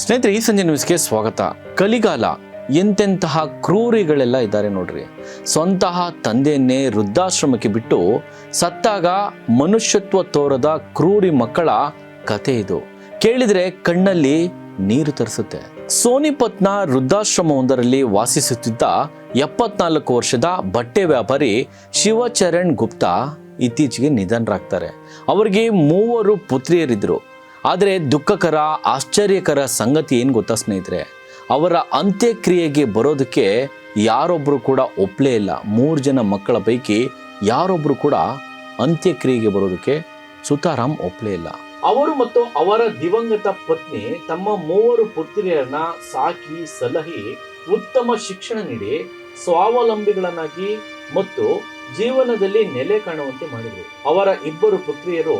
ಸ್ನೇಹಿತರೆ, ಈ ಸಂಜೆ ನ್ಯೂಸ್ಗೆ ಸ್ವಾಗತ. ಕಲಿಗಾಲ ಎಂತೆಂತಹ ಕ್ರೂರಿಗಳೆಲ್ಲ ಇದ್ದಾರೆ ನೋಡ್ರಿ. ಸ್ವಂತಹ ತಂದೆಯನ್ನೇ ವೃದ್ಧಾಶ್ರಮಕ್ಕೆ ಬಿಟ್ಟು ಸತ್ತಾಗ ಮನುಷ್ಯತ್ವ ತೋರದ ಕ್ರೂರಿ ಮಕ್ಕಳ ಕತೆ ಇದು. ಕೇಳಿದ್ರೆ ಕಣ್ಣಲ್ಲಿ ನೀರು ತರಿಸುತ್ತೆ. ಸೋನಿಪತ್ನ ವೃದ್ಧಾಶ್ರಮವೊಂದರಲ್ಲಿ ವಾಸಿಸುತ್ತಿದ್ದ 74 ವರ್ಷದ ಬಟ್ಟೆ ವ್ಯಾಪಾರಿ ಶಿವಚರಣ್ ಗುಪ್ತಾ ಇತ್ತೀಚೆಗೆ ನಿಧನರಾಗ್ತಾರೆ. ಅವರಿಗೆ 3 ಪುತ್ರಿಯರಿದ್ರು. ಆದರೆ ದುಃಖಕರ ಆಶ್ಚರ್ಯಕರ ಸಂಗತಿ ಏನು ಗೊತ್ತಾ ಸ್ನೇಹಿತರೆ, ಅವರ ಅಂತ್ಯಕ್ರಿಯೆಗೆ ಬರೋದಕ್ಕೆ ಯಾರೊಬ್ಬರು ಕೂಡ ಒಪ್ಪಲೇ ಇಲ್ಲ. 3 ಜನ ಮಕ್ಕಳ ಪೈಕಿ ಯಾರೊಬ್ಬರು ಕೂಡ ಅಂತ್ಯಕ್ರಿಯೆಗೆ ಬರೋದಕ್ಕೆ ಸುತಾರಾಮ್ ಒಪ್ಪಲೇ ಇಲ್ಲ. ಅವರು ಮತ್ತು ಅವರ ದಿವಂಗತ ಪತ್ನಿ ತಮ್ಮ 3 ಪುತ್ರಿಯರನ್ನ ಸಾಕಿ ಸಲಹಿ ಉತ್ತಮ ಶಿಕ್ಷಣ ನೀಡಿ ಸ್ವಾವಲಂಬಿಗಳನ್ನಾಗಿ ಮತ್ತು ಜೀವನದಲ್ಲಿ ನೆಲೆ ಕಾಣುವಂತೆ ಮಾಡಿದರು. ಅವರ 2 ಪುತ್ರಿಯರು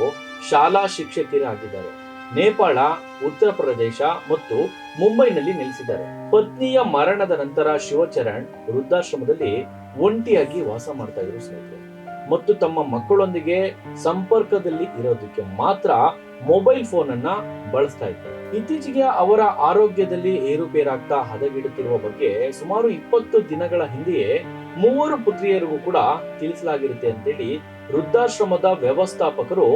ಶಾಲಾ ಶಿಕ್ಷಕಿಯರಾಗಿದ್ದಾರೆ. ನೇಪಾಳ, ಉತ್ತರ ಪ್ರದೇಶ ಮತ್ತು ಮುಂಬೈನಲ್ಲಿ ನೆಲೆಸಿದ್ದಾರೆ. ಪತ್ನಿಯ ಮರಣದ ನಂತರ ಶಿವಚರಣ್ ವೃದ್ಧಾಶ್ರಮದಲ್ಲಿ ಒಂಟಿಯಾಗಿ ವಾಸ ಮಾಡ್ತಾ ಇದ್ರು ಸ್ನೇಹಿತರೆ, ಮತ್ತು ತಮ್ಮ ಮಕ್ಕಳೊಂದಿಗೆ ಸಂಪರ್ಕದಲ್ಲಿ ಇರೋದಕ್ಕೆ ಮಾತ್ರ ಮೊಬೈಲ್ ಫೋನ್ ಅನ್ನ ಬಳಸ್ತಾ ಇದ್ದಾರೆ. ಇತ್ತೀಚೆಗೆ ಅವರ ಆರೋಗ್ಯದಲ್ಲಿ ಏರುಪೇರಾಗ್ತಾ ಹದಗೆಡುತ್ತಿರುವ ಬಗ್ಗೆ ಸುಮಾರು 20 ದಿನಗಳ ಹಿಂದೆಯೇ 3 ಪುತ್ರಿಯರಿಗೂ ಕೂಡ ತಿಳಿಸಲಾಗಿರುತ್ತೆ ಅಂತೇಳಿ ವೃದ್ಧಾಶ್ರಮದ ವ್ಯವಸ್ಥಾಪಕರು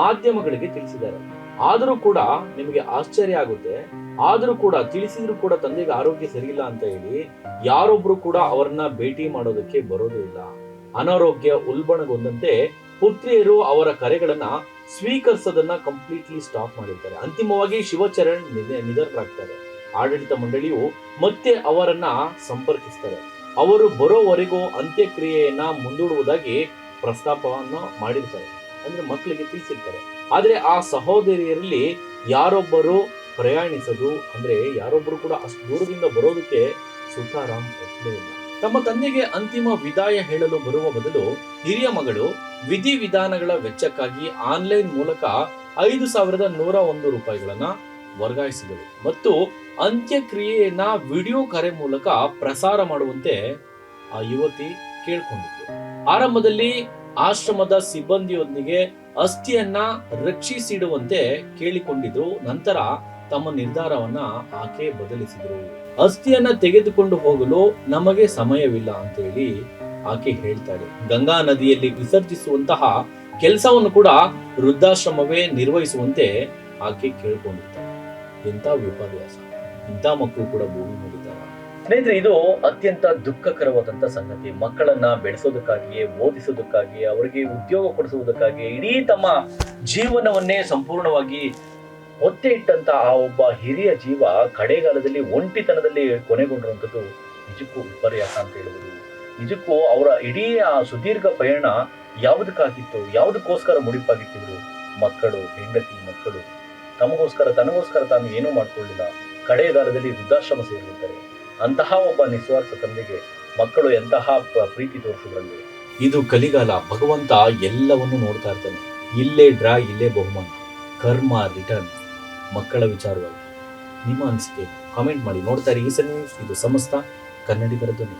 ಮಾಧ್ಯಮಗಳಿಗೆ ತಿಳಿಸಿದ್ದಾರೆ. ಆದರೂ ಕೂಡ ನಿಮಗೆ ಆಶ್ಚರ್ಯ ಆಗುತ್ತೆ, ಆದರೂ ಕೂಡ ತಿಳಿಸಿದ್ರು ಕೂಡ ತಂದೆಗೆ ಆರೋಗ್ಯ ಸರಿಯಿಲ್ಲ ಅಂತ ಹೇಳಿ ಯಾರೊಬ್ರು ಕೂಡ ಅವರನ್ನ ಭೇಟಿ ಮಾಡೋದಕ್ಕೆ ಬರೋದೇ ಇಲ್ಲ. ಅನಾರೋಗ್ಯ ಉಲ್ಬಣಗೊಂಡಂತೆ ಪುತ್ರಿಯರು ಅವರ ಕರೆಗಳನ್ನ ಸ್ವೀಕರಿಸೋದನ್ನ ಕಂಪ್ಲೀಟ್ಲಿ ಸ್ಟಾಪ್ ಮಾಡಿರ್ತಾರೆ. ಅಂತಿಮವಾಗಿ ಶಿವಚರಣ್ ನಿಧನರಾಗ್ತಾರೆ. ಆಡಳಿತ ಮಂಡಳಿಯು ಮತ್ತೆ ಅವರನ್ನ ಸಂಪರ್ಕಿಸ್ತಾರೆ. ಅವರು ಬರೋವರೆಗೂ ಅಂತ್ಯಕ್ರಿಯೆಯನ್ನ ಮುಂದೂಡುವುದಾಗಿ ಪ್ರಸ್ತಾಪವನ್ನು ಮಾಡಿರ್ತಾರೆ, ಅಂದ್ರೆ ಮಕ್ಕಳಿಗೆ ತಿಳಿಸಿರ್ತಾರೆ. ಆದ್ರೆ ಆ ಸಹೋದರಿಯರಲ್ಲಿ ಯಾರೊಬ್ಬರು ಪ್ರಯಾಣಿಸೋದು, ಅಂದ್ರೆ ಯಾರೊಬ್ಬರು ಕೂಡ ಅಷ್ಟು ದೂರದಿಂದ ಬರೋದಕ್ಕೆ ಸುತಾರಾಮ್ ಒಪ್ಪಲೇ ಇಲ್ಲ. ತಮ್ಮ ತಂದೆಗೆ ಅಂತಿಮ ವಿದಾಯ ಹೇಳಲು ಬರುವ ಬದಲು ಹಿರಿಯ ಮಗಳು ವಿಧಿವಿಧಾನಗಳ ವೆಚ್ಚಕ್ಕಾಗಿ ಆನ್ಲೈನ್ ಮೂಲಕ 5,101 ರೂಪಾಯಿಗಳನ್ನ ವರ್ಗಾಯಿಸಿದರು ಮತ್ತು ಅಂತ್ಯಕ್ರಿಯೆಯನ್ನ ವಿಡಿಯೋ ಕರೆ ಮೂಲಕ ಪ್ರಸಾರ ಮಾಡುವಂತೆ ಆ ಯುವತಿ ಕೇಳ್ಕೊಂಡಿತ್ತು. ಆರಂಭದಲ್ಲಿ ಆಶ್ರಮದ ಸಿಬ್ಬಂದಿಯೊಂದಿಗೆ ಅಸ್ಥಿಯನ್ನ ರಕ್ಷಿಸಿಡುವಂತೆ ಕೇಳಿಕೊಂಡಿದ್ರು. ನಂತರ ತಮ್ಮ ನಿರ್ಧಾರವನ್ನ ಆಕೆ ಬದಲಿಸಿದ್ರು. ಅಸ್ಥಿಯನ್ನ ತೆಗೆದುಕೊಂಡು ಹೋಗಲು ನಮಗೆ ಸಮಯವಿಲ್ಲ ಅಂತ ಹೇಳಿ ಆಕೆ ಹೇಳ್ತಾಳೆ. ಗಂಗಾ ನದಿಯಲ್ಲಿ ವಿಸರ್ಜಿಸುವಂತಹ ಕೆಲಸವನ್ನು ಕೂಡ ವೃದ್ಧಾಶ್ರಮವೇ ನಿರ್ವಹಿಸುವಂತೆ ಆಕೆ ಕೇಳ್ಕೊಂಡಿರ್ತಾಳೆ. ಎಂತ ವಿಪರ್ಯಾಸ! ಇಂಥ ಮಕ್ಕಳು ಕೂಡ ಭೂಮಿ ನೋಡಿದ್ದಾರೆ. ಸ್ನೇಹಿತರೆ, ಇದು ಅತ್ಯಂತ ದುಃಖಕರವಾದಂತ ಸಂಗತಿ. ಮಕ್ಕಳನ್ನ ಬೆಳೆಸೋದಕ್ಕಾಗಿಯೇ, ಓದಿಸೋದಕ್ಕಾಗಿಯೇ, ಅವರಿಗೆ ಉದ್ಯೋಗ ಕೊಡಿಸುವುದಕ್ಕಾಗಿಯೇ ಇಡೀ ತಮ್ಮ ಜೀವನವನ್ನೇ ಸಂಪೂರ್ಣವಾಗಿ ಒತ್ತೆ ಇಟ್ಟಂತ ಆ ಒಬ್ಬ ಹಿರಿಯ ಜೀವ ಕಡೆಗಾಲದಲ್ಲಿ ಒಂಟಿತನದಲ್ಲಿ ಕೊನೆಗೊಂಡಿರುವಂಥದ್ದು ನಿಜಕ್ಕೂ ವಿಪರ್ಯಾಸ ಅಂತ ಹೇಳ್ಬೋದು. ನಿಜಕ್ಕೂ ಅವರ ಇಡೀ ಆ ಸುದೀರ್ಘ ಪಯಣ ಯಾವುದಕ್ಕಾಗಿತ್ತು, ಯಾವುದಕ್ಕೋಸ್ಕರ ಮುಡಿಪಾಗಿಟ್ಟಿದ್ರು? ಮಕ್ಕಳು, ಹೆಂಡತಿ, ಮಕ್ಕಳು ತನಗೋಸ್ಕರ ತಾನು ಏನೂ ಮಾಡ್ಕೊಳ್ಳಿಲ್ಲ. ಕಡೆಗಾಲದಲ್ಲಿ ವೃದ್ಧಾಶ್ರಮ ಸೇರಿರ್ತಾರೆ. ಅಂತಹ ಒಬ್ಬ ನಿಸ್ವಾರ್ಥ ತಂದೆಗೆ ಮಕ್ಕಳು ಎಂತಹ ಪ್ರೀತಿ ತೋರಿಸಿದ್ರಲ್ಲಿ. ಇದು ಕಲಿಗಾಲ. ಭಗವಂತ ಎಲ್ಲವನ್ನು ನೋಡ್ತಾ ಇರ್ತಾನೆ. ಇಲ್ಲೇ ಡ್ರಾ, ಇಲ್ಲೇ ಬಹುಮಾನ, ಕರ್ಮ ರಿಟರ್ನ್. ಮಕ್ಕಳ ವಿಚಾರವಾಗಿ ನಿಮ್ಮ ಅನಿಸಿಕೆ ಕಾಮೆಂಟ್ ಮಾಡಿ. ನೋಡ್ತಾ ಇರಿ ಈ ನ್ಯೂಸ್. ಇದು ಸಮಸ್ತ ಕನ್ನಡಿಗರ ಧ್ವನಿ.